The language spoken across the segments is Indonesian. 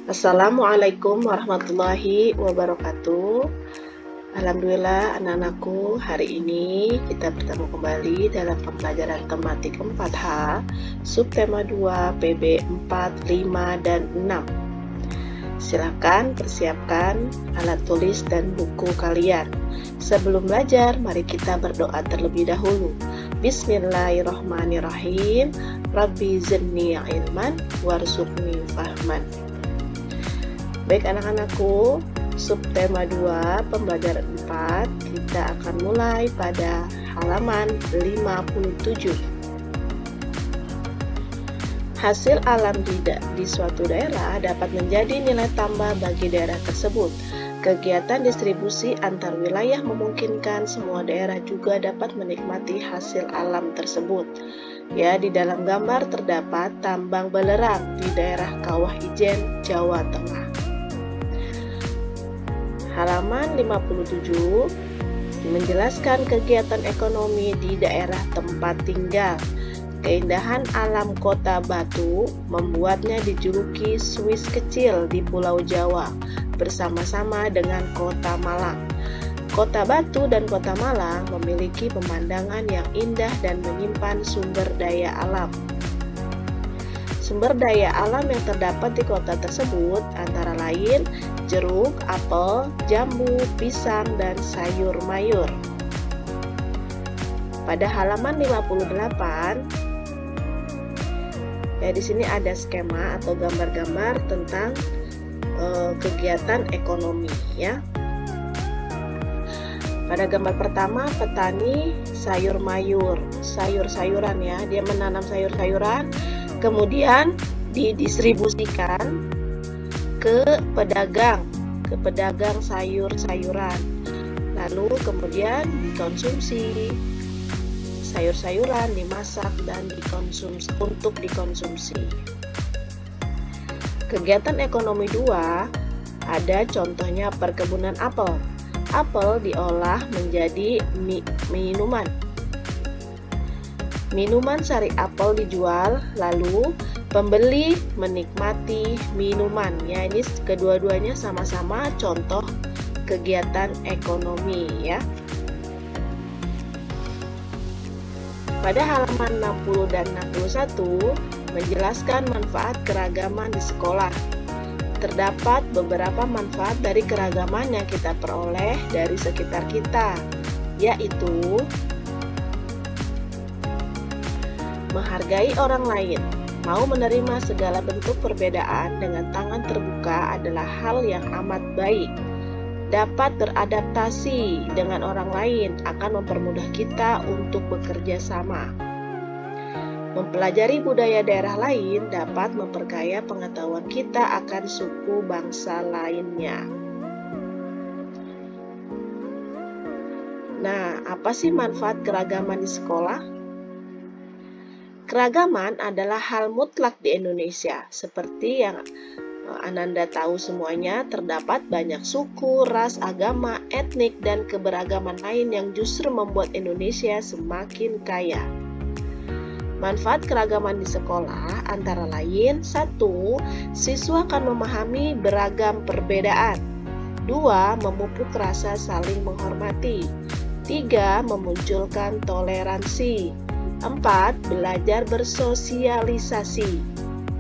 Assalamualaikum warahmatullahi wabarakatuh. Alhamdulillah anak-anakku, hari ini kita bertemu kembali dalam pembelajaran tematik 4H, subtema 2, PB 4, 5, dan 6. Silakan persiapkan alat tulis dan buku kalian. Sebelum belajar, mari kita berdoa terlebih dahulu. Bismillahirrahmanirrahim. Rabbi zidni ilman warzuqni fahman. Baik anak-anakku, subtema 2 pembelajaran 4 kita akan mulai pada halaman 57. Hasil alam di suatu daerah dapat menjadi nilai tambah bagi daerah tersebut. Kegiatan distribusi antar wilayah memungkinkan semua daerah juga dapat menikmati hasil alam tersebut. Ya, di dalam gambar terdapat tambang belerang di daerah Kawah Ijen, Jawa Tengah. Halaman 57 menjelaskan kegiatan ekonomi di daerah tempat tinggal. Keindahan alam kota Batu membuatnya dijuluki Swiss kecil di Pulau Jawa bersama-sama dengan kota Malang. Kota Batu dan kota Malang memiliki pemandangan yang indah dan menyimpan sumber daya alam. Sumber daya alam yang terdapat di kota tersebut antara lain jeruk, apel, jambu, pisang, dan sayur mayur. Pada halaman 58, di sini ada skema atau gambar-gambar tentang kegiatan ekonomi, ya. Pada gambar pertama, petani sayur mayur, sayur-sayuran, ya. Dia menanam sayur-sayuran, kemudian didistribusikan ke pedagang sayur-sayuran, lalu kemudian dikonsumsi. Sayur-sayuran dimasak dan untuk dikonsumsi. Kegiatan ekonomi 2 ada contohnya perkebunan apel. Apel diolah menjadi minuman. Minuman sari apel dijual, lalu pembeli menikmati minuman. Ya, ini kedua-duanya sama-sama contoh kegiatan ekonomi, ya. Pada halaman 60 dan 61 menjelaskan manfaat keragaman di sekolah. Terdapat beberapa manfaat dari keragaman yang kita peroleh dari sekitar kita, yaitu menghargai orang lain. Mau menerima segala bentuk perbedaan dengan tangan terbuka adalah hal yang amat baik. Dapat beradaptasi dengan orang lain akan mempermudah kita untuk bekerja sama. Mempelajari budaya daerah lain dapat memperkaya pengetahuan kita akan suku bangsa lainnya. Nah, apa sih manfaat keragaman di sekolah? Keragaman adalah hal mutlak di Indonesia. Seperti yang Ananda tahu semuanya, terdapat banyak suku, ras, agama, etnik, dan keberagaman lain yang justru membuat Indonesia semakin kaya. Manfaat keragaman di sekolah antara lain: 1. Siswa akan memahami beragam perbedaan. 2. Memupuk rasa saling menghormati. 3. Memunculkan toleransi. 4. Belajar bersosialisasi.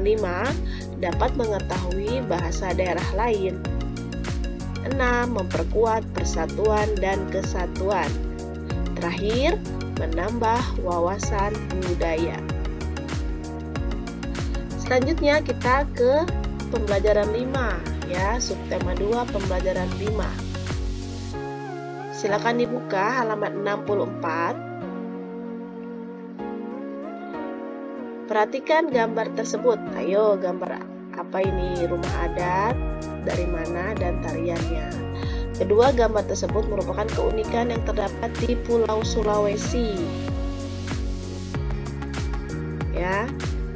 5. Dapat mengetahui bahasa daerah lain. 6. Memperkuat persatuan dan kesatuan. Terakhir, menambah wawasan budaya. Selanjutnya kita ke pembelajaran 5, ya, subtema 2 pembelajaran 5. Silakan dibuka halaman 64. Perhatikan gambar tersebut. Ayo, gambar apa ini? Rumah adat, dari mana, dan tariannya. Kedua, gambar tersebut merupakan keunikan yang terdapat di Pulau Sulawesi. Ya,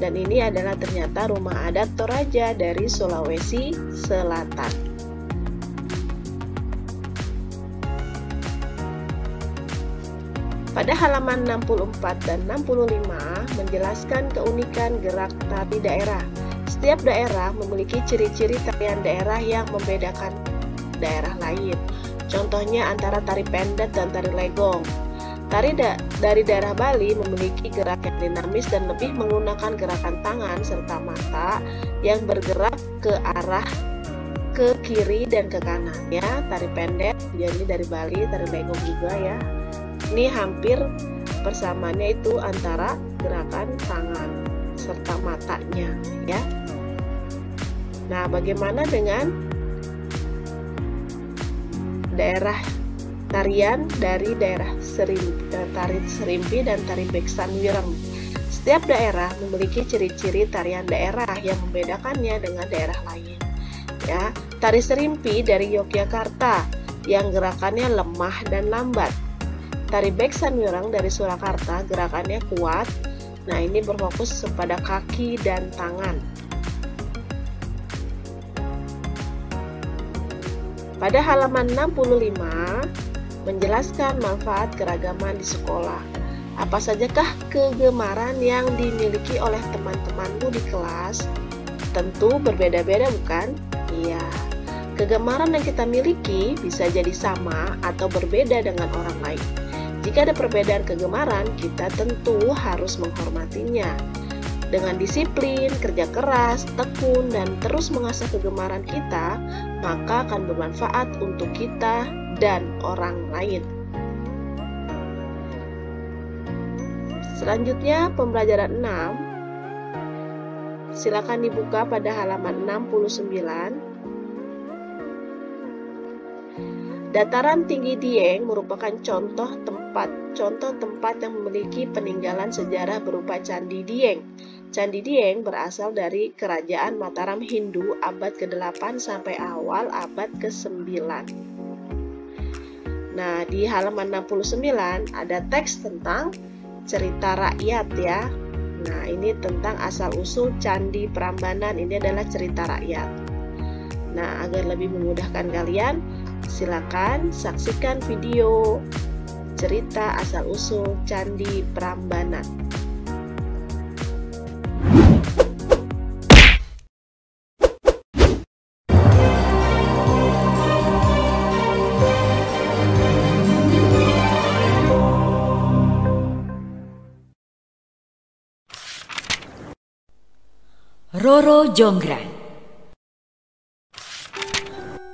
dan ini adalah ternyata rumah adat Toraja dari Sulawesi Selatan. Pada halaman 64 dan 65 menjelaskan keunikan gerak tari daerah. Setiap daerah memiliki ciri-ciri tarian daerah yang membedakan daerah lain. Contohnya antara tari pendet dan tari legong. Dari daerah Bali memiliki gerak yang dinamis dan lebih menggunakan gerakan tangan serta mata yang bergerak ke kiri dan ke kanan ya. Tari pendet jadi dari Bali, tari legong juga ya. Ini hampir persamaannya itu antara gerakan tangan serta matanya ya. Nah, bagaimana dengan daerah tarian dari daerah tari serimpi dan tari beksan wireng? Setiap daerah memiliki ciri-ciri tarian daerah yang membedakannya dengan daerah lain. Ya, tari serimpi dari Yogyakarta yang gerakannya lemah dan lambat. Tari beksan wireng dari Surakarta gerakannya kuat. Nah, ini berfokus pada kaki dan tangan. Pada halaman 65 menjelaskan manfaat keragaman di sekolah. Apa sajakah kegemaran yang dimiliki oleh teman-temanmu di kelas? Tentu berbeda-beda bukan? Iya. Kegemaran yang kita miliki bisa jadi sama atau berbeda dengan orang lain. Jika ada perbedaan kegemaran, kita tentu harus menghormatinya. Dengan disiplin, kerja keras, tekun, dan terus mengasah kegemaran kita, maka akan bermanfaat untuk kita dan orang lain. Selanjutnya, pembelajaran 6. Silakan dibuka pada halaman 69. Dataran tinggi Dieng merupakan contoh tempat yang memiliki peninggalan sejarah berupa Candi Dieng. Candi Dieng berasal dari kerajaan Mataram Hindu abad ke-8 sampai awal abad ke-9. Nah, di halaman 69 ada teks tentang cerita rakyat ya. Nah, ini tentang asal-usul Candi Prambanan, ini adalah cerita rakyat. Nah, agar lebih memudahkan kalian, silakan saksikan video cerita asal-usul Candi Prambanan. Roro Jonggrang.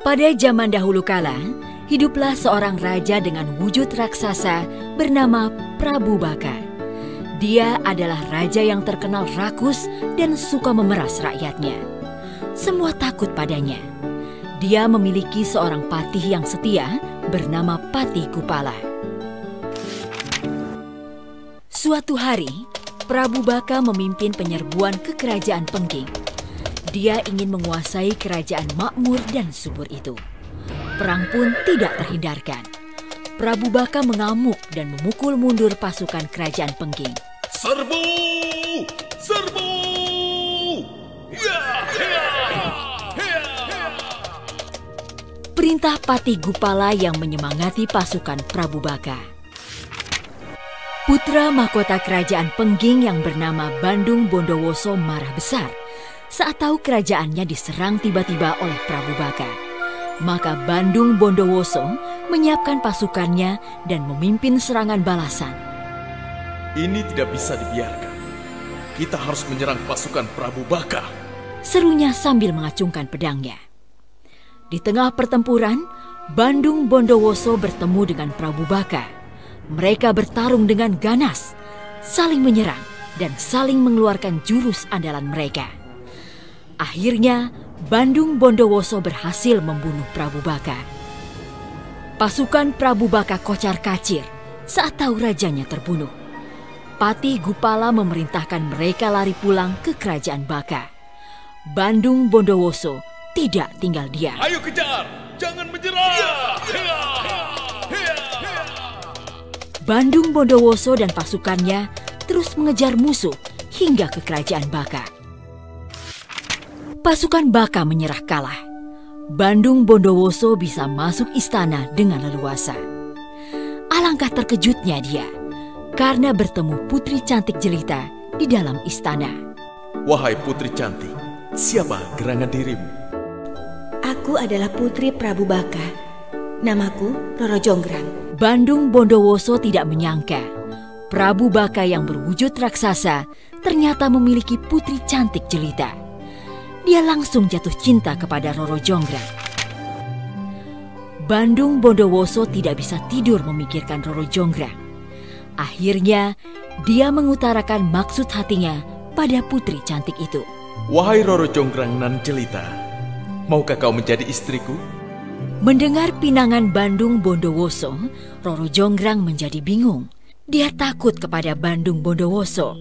Pada zaman dahulu kala, hiduplah seorang raja dengan wujud raksasa bernama Prabu Baka. Dia adalah raja yang terkenal rakus dan suka memeras rakyatnya. Semua takut padanya. Dia memiliki seorang patih yang setia bernama Patih Kupala. Suatu hari, Prabu Baka memimpin penyerbuan ke kerajaan Pengging. Dia ingin menguasai kerajaan makmur dan subur itu. Perang pun tidak terhindarkan. Prabu Baka mengamuk dan memukul mundur pasukan kerajaan Pengging. Serbu! Serbu! Ya, ya, ya. Perintah Patih Kupala yang menyemangati pasukan Prabu Baka. Putra mahkota kerajaan Pengging yang bernama Bandung Bondowoso marah besar saat tahu kerajaannya diserang tiba-tiba oleh Prabu Baka. Maka Bandung Bondowoso menyiapkan pasukannya dan memimpin serangan balasan. Ini tidak bisa dibiarkan. Kita harus menyerang pasukan Prabu Baka, serunya sambil mengacungkan pedangnya. Di tengah pertempuran, Bandung Bondowoso bertemu dengan Prabu Baka. Mereka bertarung dengan ganas, saling menyerang dan saling mengeluarkan jurus andalan mereka. Akhirnya, Bandung Bondowoso berhasil membunuh Prabu Baka. Pasukan Prabu Baka kocar-kacir saat tahu rajanya terbunuh. Patih Kupala memerintahkan mereka lari pulang ke kerajaan Baka. Bandung Bondowoso tidak tinggal diam. Ayo kejar, jangan menyerah. Ya, ya, ya, ya. Bandung Bondowoso dan pasukannya terus mengejar musuh hingga ke kerajaan Baka. Pasukan Baka menyerah kalah. Bandung Bondowoso bisa masuk istana dengan leluasa. Alangkah terkejutnya dia karena bertemu putri cantik jelita di dalam istana. Wahai putri cantik, Siapa gerangan dirimu? Aku adalah putri Prabu Baka. Namaku Roro Jonggrang. Bandung Bondowoso tidak menyangka Prabu Baka yang berwujud raksasa ternyata memiliki putri cantik jelita. Dia langsung jatuh cinta kepada Roro Jonggrang. Bandung Bondowoso tidak bisa tidur memikirkan Roro Jonggrang. Akhirnya, dia mengutarakan maksud hatinya pada putri cantik itu. Wahai Roro Jonggrang nan jelita, maukah kau menjadi istriku? Mendengar pinangan Bandung Bondowoso, Roro Jonggrang menjadi bingung. Dia takut kepada Bandung Bondowoso,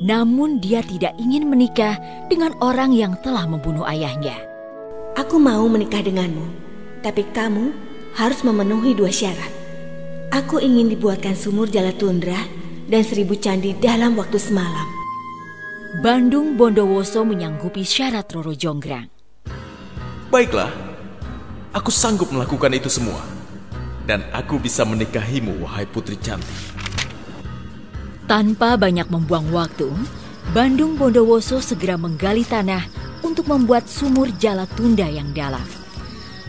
namun dia tidak ingin menikah dengan orang yang telah membunuh ayahnya. Aku mau menikah denganmu, tapi kamu harus memenuhi 2 syarat. Aku ingin dibuatkan sumur Jalatundra dan 1000 candi dalam waktu semalam. Bandung Bondowoso menyanggupi syarat Roro Jonggrang. Baiklah, aku sanggup melakukan itu semua. Dan aku bisa menikahimu, wahai putri cantik. Tanpa banyak membuang waktu, Bandung Bondowoso segera menggali tanah untuk membuat sumur Jalatunda yang dalam.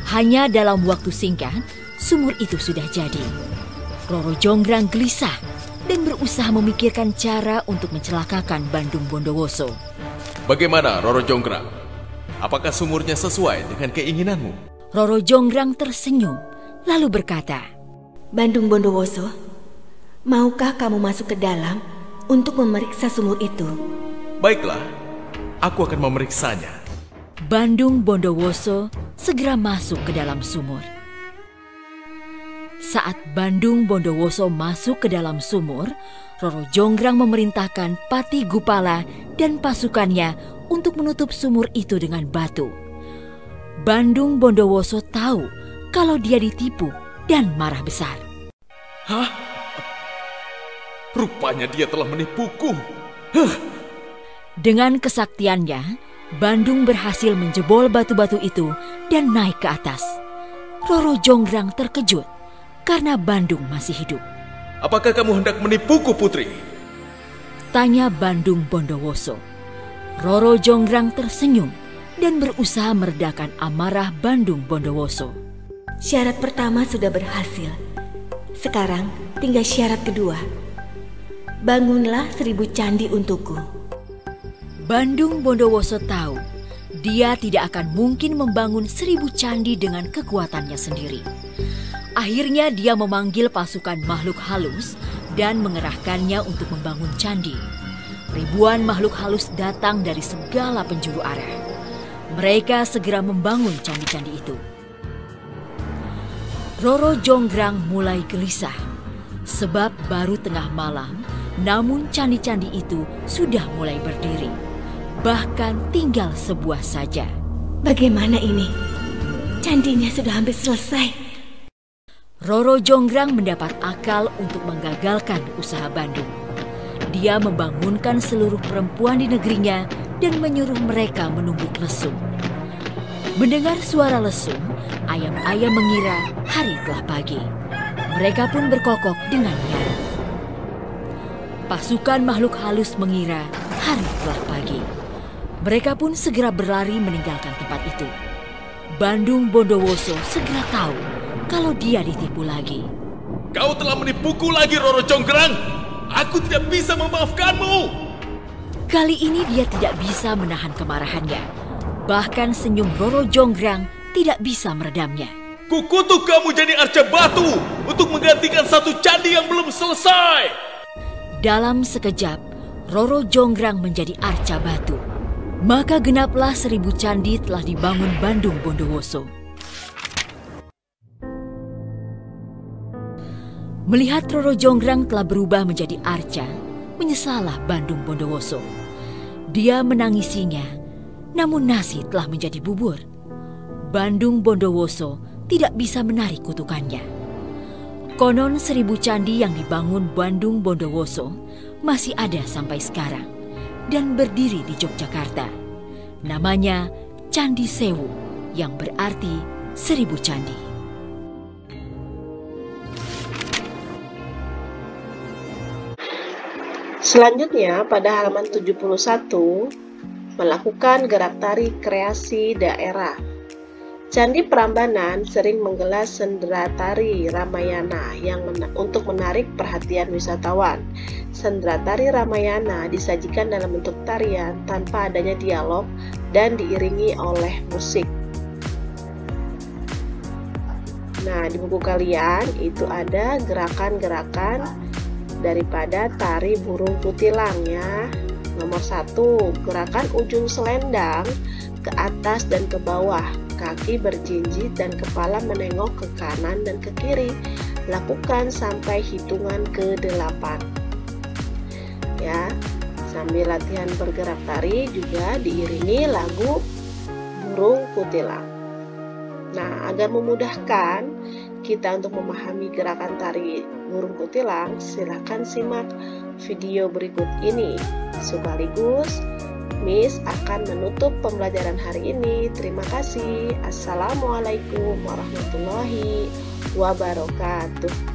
Hanya dalam waktu singkat, sumur itu sudah jadi. Roro Jonggrang gelisah dan berusaha memikirkan cara untuk mencelakakan Bandung Bondowoso. Bagaimana, Roro Jonggrang? Apakah sumurnya sesuai dengan keinginanmu? Roro Jonggrang tersenyum, lalu berkata, Bandung Bondowoso, maukah kamu masuk ke dalam untuk memeriksa sumur itu? Baiklah, aku akan memeriksanya. Bandung Bondowoso segera masuk ke dalam sumur. Saat Bandung Bondowoso masuk ke dalam sumur, Roro Jonggrang memerintahkan Pati Gupala dan pasukannya untuk menutup sumur itu dengan batu. Bandung Bondowoso tahu kalau dia ditipu dan marah besar. Hah? Rupanya dia telah menipuku. Dengan kesaktiannya, Bandung berhasil menjebol batu-batu itu dan naik ke atas. Roro Jonggrang terkejut karena Bandung masih hidup. Apakah kamu hendak menipuku, putri? Tanya Bandung Bondowoso. Roro Jonggrang tersenyum dan berusaha meredakan amarah Bandung Bondowoso. Syarat pertama sudah berhasil. Sekarang tinggal syarat kedua. Bangunlah 1000 candi untukku. Bandung Bondowoso tahu dia tidak akan mungkin membangun 1000 candi dengan kekuatannya sendiri. Akhirnya dia memanggil pasukan makhluk halus dan mengerahkannya untuk membangun candi. Ribuan makhluk halus datang dari segala penjuru arah. Mereka segera membangun candi-candi itu. Roro Jonggrang mulai gelisah sebab baru tengah malam, namun candi-candi itu sudah mulai berdiri. Bahkan tinggal sebuah saja. Bagaimana ini? Candinya sudah hampir selesai. Roro Jonggrang mendapat akal untuk menggagalkan usaha Bandung. Dia membangunkan seluruh perempuan di negerinya dan menyuruh mereka menumbuk lesung. Mendengar suara lesung, ayam-ayam mengira hari telah pagi. Mereka pun berkokok dengan nyaring. Pasukan makhluk halus mengira hari telah pagi. Mereka pun segera berlari meninggalkan tempat itu. Bandung Bondowoso segera tahu kalau dia ditipu lagi. Kau telah menipuku lagi, Roro Jonggrang. Aku tidak bisa memaafkanmu. Kali ini dia tidak bisa menahan kemarahannya. Bahkan senyum Roro Jonggrang tidak bisa meredamnya. Kukutuk kamu jadi arca batu untuk menggantikan satu candi yang belum selesai. Dalam sekejap, Roro Jonggrang menjadi arca batu. Maka genaplah 1000 candi telah dibangun Bandung Bondowoso. Melihat Roro Jonggrang telah berubah menjadi arca, menyesallah Bandung Bondowoso. Dia menangisinya, namun nasi telah menjadi bubur. Bandung Bondowoso tidak bisa menarik kutukannya. Konon 1000 candi yang dibangun Bandung Bondowoso masih ada sampai sekarang dan berdiri di Yogyakarta. Namanya Candi Sewu, yang berarti 1000 candi. Selanjutnya pada halaman 71, melakukan gerak tari kreasi daerah. Candi Prambanan sering menggelar sendera tari Ramayana untuk menarik perhatian wisatawan. Sendera tari Ramayana disajikan dalam bentuk tarian tanpa adanya dialog dan diiringi oleh musik. Nah, di buku kalian itu ada gerakan-gerakan daripada tari burung kutilang ya. Nomor 1, gerakan ujung selendang ke atas dan ke bawah, kaki berjinjit dan kepala menengok ke kanan dan ke kiri. Lakukan sampai hitungan ke-8. Ya, sambil latihan bergerak tari juga diiringi lagu burung kutilang. Nah, agar memudahkan kita untuk memahami gerakan tari burung kutilang, silakan simak video berikut ini. Sekaligus, Miss akan menutup pembelajaran hari ini. Terima kasih. Assalamualaikum warahmatullahi wabarakatuh.